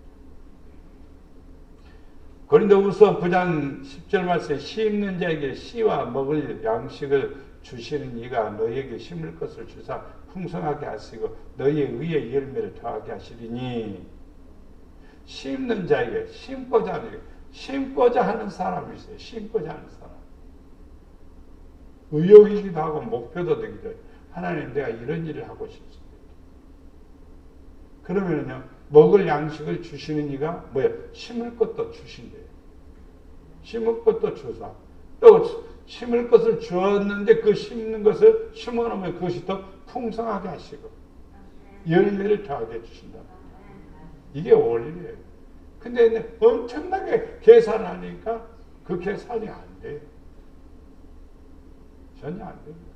고린도후서 9장 10절 말씀에 씨 있는 자에게 씨와 먹을 양식을 주시는 이가 너희에게 심을 것을 주사 풍성하게 하시고 너희의 의의 열매를 더하게 하시리니. 심는 자에게, 심고자 하는 사람이 있어요. 심고자 하는 사람. 의욕이기도 하고 목표도 되기도 해요. 하나님, 내가 이런 일을 하고 싶습니다. 그러면요, 먹을 양식을 주시는 이가 뭐야? 심을 것도 주신대요. 심을 것도 주사. 또 심을 것을 주었는데 그 심는 것을 심어놓으면 그것이 더 풍성하게 하시고 열매를 더하게 주신다. 이게 원리예요. 근데 엄청나게 계산하니까 그 계산이 안 돼요. 전혀 안 됩니다.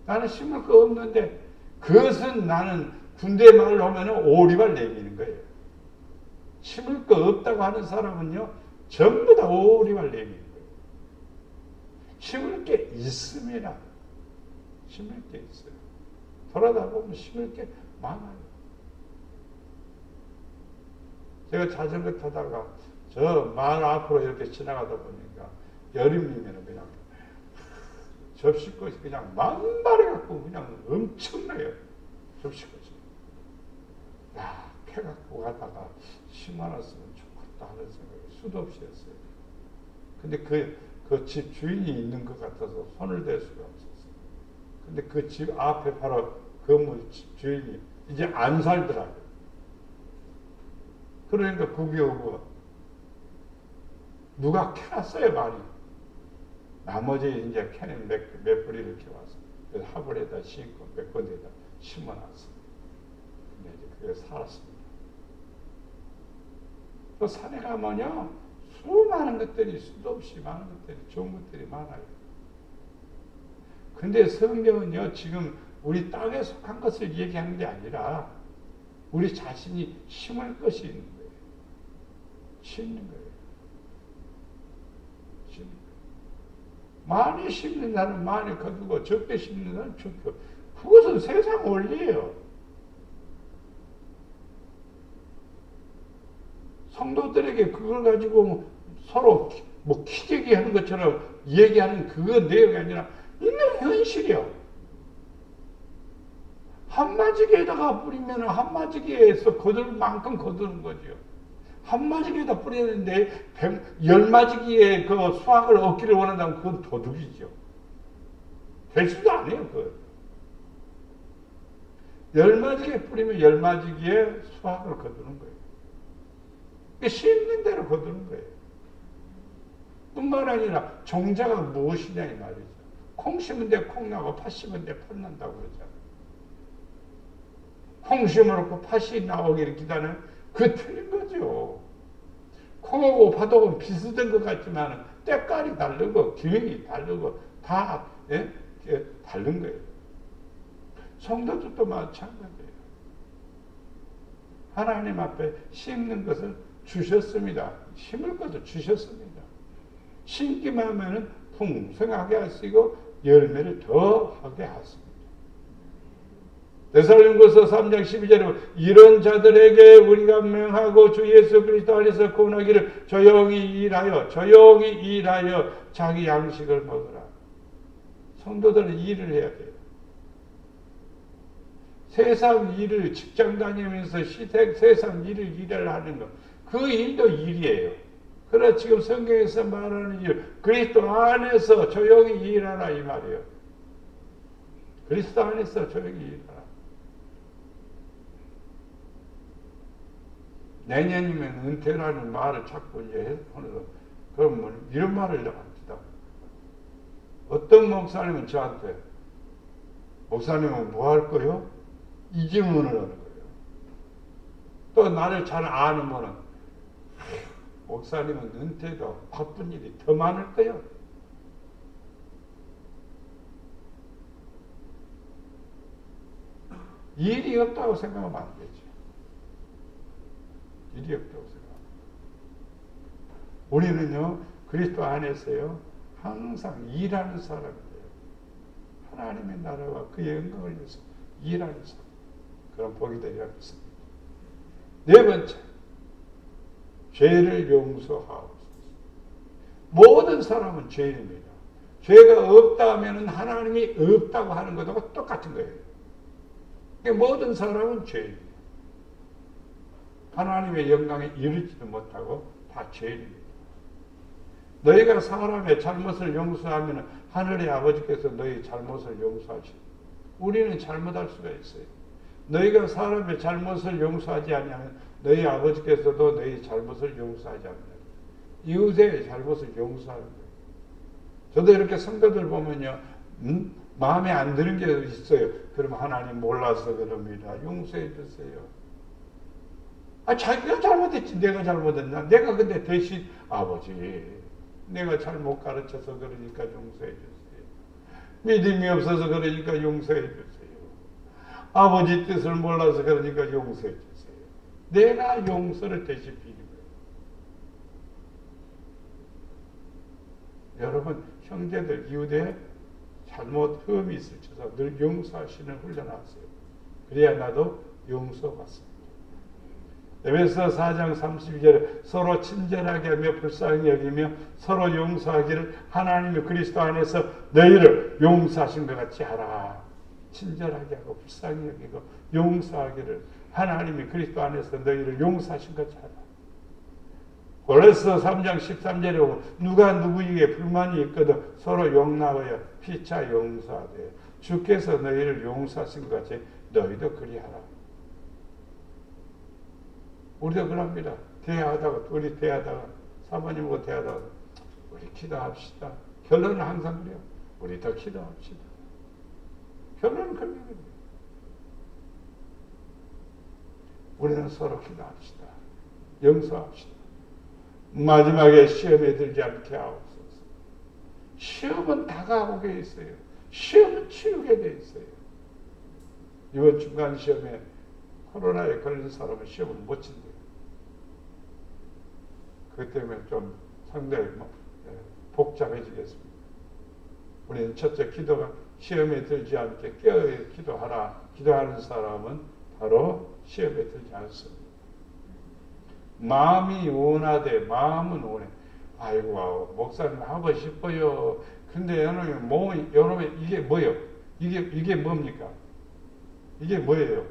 나는 심을 거 없는데 그것은 나는 군대 말로 하면 오리발 내미는 거예요. 심을 거 없다고 하는 사람은요, 전부 다 오리발 내미는 거예요. 심을 게 있습니다. 심을 게 있어요. 돌아다 보면 심을 게 많아요. 제가 자전거 타다가 저 마을 앞으로 이렇게 지나가다 보니까 여름이면 그냥 접시꽃이 그냥 만발해 갖고 그냥 엄청나요. 접시꽃이. 야, 캐 갖고 가다가 심어놨으면 좋겠다 하는 생각이 수도 없이 했어요. 근데 그 집 주인이 있는 것 같아서 손을 댈 수가 없었어요. 근데 그 집 앞에 바로 건물 집 주인이 이제 안 살더라고요. 그러니까 그게 오고 누가 캐놨어요, 많이. 나머지 이제 캐는 몇 뿌리를 캐와서 그래서 화분에다 심고 몇 군데에다 심어놨어요. 근데 이제 그게 살았습니다. 또 산에 가면요, 수많은 것들이 수도 없이 많은 것들이 좋은 것들이 많아요. 근데 성경은요, 지금 우리 땅에 속한 것을 얘기하는 게 아니라 우리 자신이 심을 것이 있는 거예요. 심는 거예요. 심는 거예요. 많이 심는 자는 많이 거두고 적게 심는 자는 적게. 그것은 세상 원리예요. 성도들에게 그걸 가지고 서로 뭐 기재기 하는 것처럼 얘기하는 그 내용이 아니라 있는 현실이요. 한마지개에다가 뿌리면 한마지개에서 거둘 만큼 거두는 거죠. 한마지개에다 뿌리는데 10마지기의 그 수확을 얻기를 원한다면 그건 도둑이죠. 될 수도 안 해요, 그건. 10마지개 뿌리면 10마지기의 수확을 거두는 거예요. 심는 대로 거두는 거예요. 뿐만 아니라 종자가 무엇이냐 이 말이죠. 콩 심은 데 콩 나고 팥 심은 데 팥 난다고 그러잖아요. 콩 심어놓고 팥이 나오기를 기다는 그 틀린 거죠. 콩하고 팥하고 비슷한 것 같지만 때깔이 다르고 기능이 다르고 다 다른 거예요. 성도들도 마찬가지예요. 하나님 앞에 심는 것을 주셨습니다. 심을 것을 주셨습니다. 심기만 하면 풍성하게 하시고 열매를 더 하게 하십니다. 데살로니가서 3장 12절에 이런 자들에게 우리가 명하고 주 예수 그리스도 안에서 구원하기를 조용히 일하여 자기 양식을 먹으라. 성도들은 일을 해야 돼요. 세상 일을 직장 다니면서 세상 일을 하는 것, 그 일도 일이에요. 그러나 지금 성경에서 말하는 일, 그리스도 안에서 조용히 일하라 이 말이에요. 그리스도 안에서 조용히 일하라. 내년이면 은퇴라는 말을 자꾸 이제 해서 그러면 이런 말을 합니다. 어떤 목사님은 저한테 목사님은 뭐 할 거요? 이 질문을 하는 거예요. 또 나를 잘 아는 분은 목사님은 은퇴도 바쁜 일이 더 많을 거요. 일이 없다고 생각하면 안 되죠. 일이 없다고 생각합니다. 우리는요, 그리스도 안에서요, 항상 일하는 사람이에요. 하나님의 나라와 그의 영광을 위해서 일하는 사람. 그런 복이 되리라 믿습니다. 네 번째, 죄를 용서하옵소서. 모든 사람은 죄인입니다. 죄가 없다 하면 하나님이 없다고 하는 것하고 똑같은 거예요. 모든 사람은 죄인입니다. 하나님의 영광에 이르지도 못하고 다 죄인입니다. 너희가 사람의 잘못을 용서하면 하늘의 아버지께서 너희 잘못을 용서하시고 우리는 잘못할 수가 있어요. 너희가 사람의 잘못을 용서하지 않으면 너희 아버지께서도 너희 잘못을 용서하지 않는다. 이웃의 잘못을 용서하는 거예요. 저도 이렇게 성도들 보면요, 마음에 안 드는 게 있어요. 그러면 하나님 몰라서 그럽니다. 용서해 주세요. 자기가 잘못했지 내가 잘못했나? 내가 근데 대신 아버지 내가 잘못 가르쳐서 그러니까 용서해 주세요. 믿음이 없어서 그러니까 용서해 주세요. 아버지 뜻을 몰라서 그러니까 용서해 주세요. 내가 용서를 대신 비는 거예요. 여러분 형제들 이웃에 잘못 흠이 있으셔서 늘 용서하시는 훈련하세요. 그래야 나도 용서받습니다. 에베소 4장 32절에 서로 친절하게 하며 불쌍히 여기며 서로 용서하기를 하나님이 그리스도 안에서 너희를 용서하신 것 같이 하라. 친절하게 하고 불쌍히 여기고 용서하기를 하나님이 그리스도 안에서 너희를 용서하신 것 같이 하라. 고린도서 3장 13절에 보면 누가 누구에게 불만이 있거든 서로 용납하여 피차 용서하되 주께서 너희를 용서하신 것 같이 너희도 그리하라. 우리도 그럽니다. 우리 대하다가 사모님하고 대하다가 우리 기도합시다. 결론은 항상 그래요. 우리 더 기도합시다. 결론은 그런 거예요. 우리는 서로 기도합시다. 용서합시다. 마지막에 시험에 들지 않게 하옵소서. 시험은 다가오게 있어요. 시험은 치우게 돼 있어요. 이번 중간 시험에 코로나에 걸린 사람은 시험을 못 친대요. 그것 때문에 좀 상당히 복잡해지겠습니다. 우리는 첫째 기도가 시험에 들지 않게 깨어 기도하라. 기도하는 사람은 바로 시험에 들지 않습니다. 마음이 원하되 마음은 원해. 아이고 목사님 하고 싶어요. 근데 여러분 이게 뭐예요? 이게 뭡니까? 이게 뭐예요?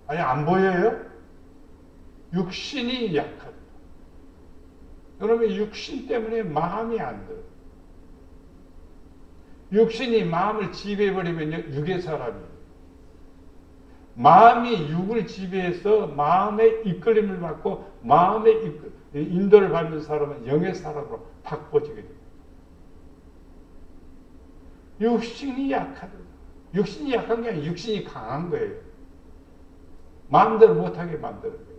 아니 안 보여요? 육신이 약하다. 여러분 육신 때문에 마음이 안 들어요. 육신이 마음을 지배해버리면 육의 사람이에요. 마음이 육을 지배해서 마음의 이끌림을 받고 마음의 인도를 받는 사람은 영의 사람으로 바꿔지게 됩니다. 육신이 약하다. 육신이 약한 게 아니라 육신이 강한 거예요. 마음대로 못하게 만드는 거예요.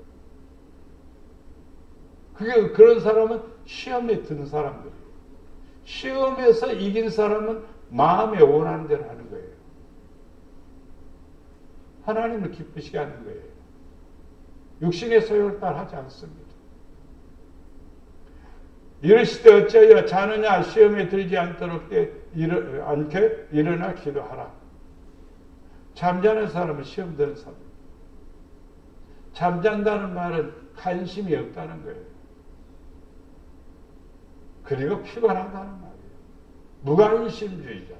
그런 사람은 시험에 든 사람들이에요. 시험에서 이긴 사람은 마음에 원하는 대로 하는 거예요. 하나님을 기쁘시게 하는 거예요. 육신의 소욕을 따라하지 않습니다. 이르시되 어찌하여 자느냐 시험에 들지 않도록 않게 일어나 기도하라. 잠자는 사람은 시험 드는 사람. 잠잔다는 말은 관심이 없다는 거예요. 그리고 피곤하다는 말이에요. 무관심주의자.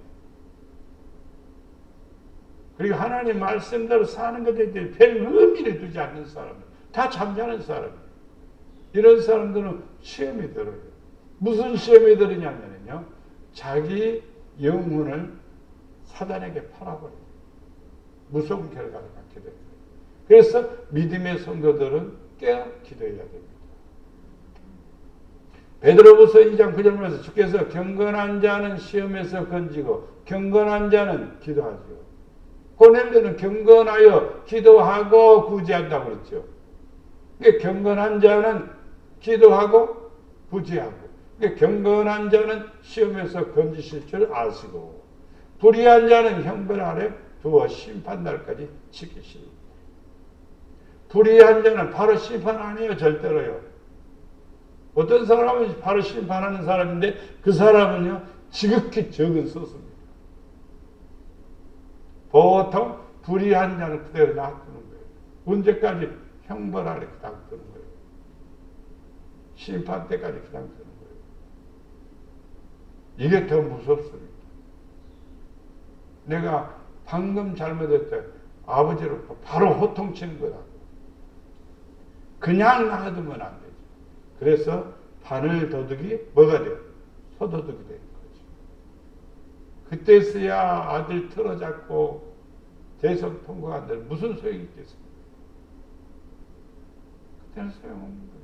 그리고 하나님 말씀대로 사는 것에 대해 별 의미를 두지 않는 사람은 다 잠자는 사람이에요. 이런 사람들은 시험에 들어요. 무슨 시험에 들으냐면요. 자기 영혼을 사단에게 팔아버려요. 무서운 결과를 갖게 됩니다. 그래서 믿음의 성도들은 깨어 기도해야 됩니다. 베드로후서 2장 9절 말에서 주께서 경건한 자는 시험에서 건지고 경건한 자는 기도하죠. 고넬료는 경건하여 기도하고 구제한다고 그랬죠. 그러니까 경건한 자는 기도하고 구제하고, 그러니까 경건한 자는 시험에서 건지실 줄 아시고, 불의한 자는 형벌 아래 두어 심판날까지 지키시니. 불의한 자는 바로 심판 아니에요, 절대로요. 어떤 사람은 바로 심판하는 사람인데 그 사람은요 지극히 적은 소수입니다. 보통 불의한 자는 그대로 놔두는 거예요. 언제까지? 형벌 아래 그냥 두는 거예요. 심판 때까지 그냥 두는 거예요. 이게 더 무섭습니다. 내가 방금 잘못했다 아버지로부터 바로 호통치는 거다. 그냥 놔두면 안 되죠. 그래서 바늘 도둑이 뭐가 돼요? 소도둑이 되는 거죠. 그때서야 아들 틀어잡고 대성 통과한들 무슨 소용이 있겠습니까? 그때는 소용없는 거예요.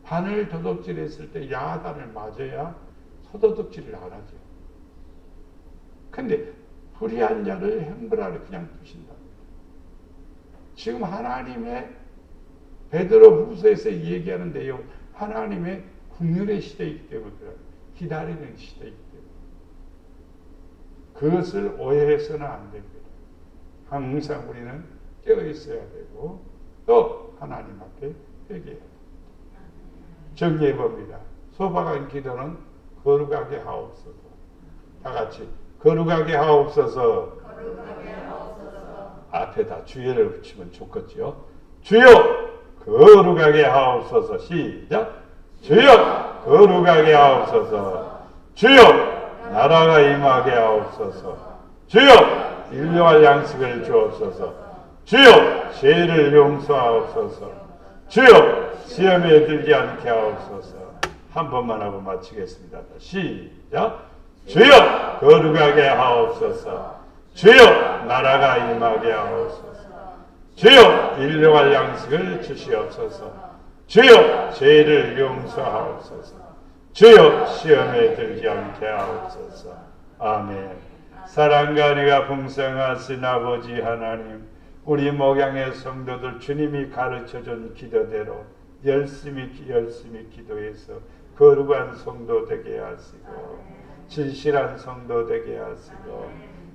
바늘 도둑질 했을 때 야단을 맞아야 소도둑질을 안 하죠. 근데 불의한 자를 형벌 아래 그냥 두신다. 지금 하나님의 베드로 후서에서 얘기하는 내용, 하나님의 국률의 시대이기 때문에 그래요. 기다리는 시대이기 때문에. 그것을 오해해서는 안 됩니다. 항상 우리는 깨어 있어야 되고 또 하나님 앞에 회개해야 됩니다. 정리해 봅니다. 소박한 기도는 거룩하게 하옵소서. 다 같이 거룩하게 하옵소서. 앞에다 주의를 붙이면 좋겠죠. 주여 거룩하게 하옵소서. 시작. 주여 거룩하게 하옵소서. 주여 나라가 임하게 하옵소서. 주여 일용할 양식을 주옵소서. 주여 죄를 용서하옵소서. 주여 시험에 들지 않게 하옵소서. 한 번만 하고 마치겠습니다. 시작. 주여 거룩하게 하옵소서. 주여 나라가 임하게 하옵소서. 주여 일용할 양식을 주시옵소서. 주여 죄를 용서하옵소서. 주여 시험에 들지 않게 하옵소서. 아멘. 사랑과 은혜가 풍성하신 아버지 하나님, 우리 목양의 성도들 주님이 가르쳐준 기도대로 열심히 기도해서 거룩한 성도 되게 하시고 진실한 성도 되게 하시고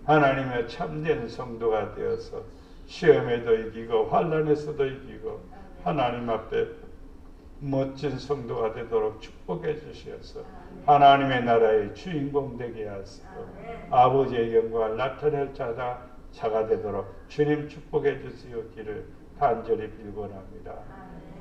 하나님의 참된 성도가 되어서 시험에도 이기고 환난에서도 이기고 하나님 앞에 멋진 성도가 되도록 축복해 주시어서 하나님의 나라의 주인공 되게 하시고 아버지의 영광을 나타낼 자가 되도록 주님 축복해 주시옵기를 간절히 빌곤합니다.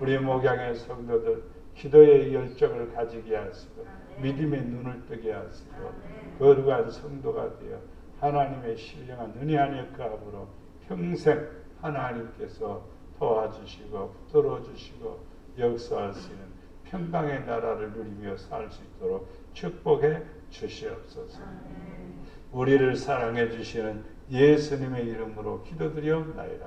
우리 목양의 성도들 기도의 열정을 가지게 하시고 믿음의 눈을 뜨게 하시고 거룩한 성도가 되어 하나님의 신령한 은혜 안에 거함으로 평생 하나님께서 도와주시고 붙들어주시고 역사하시는 평강의 나라를 누리며 살 수 있도록 축복해 주시옵소서. 우리를 사랑해 주시는 예수님의 이름으로 기도드리옵나이다.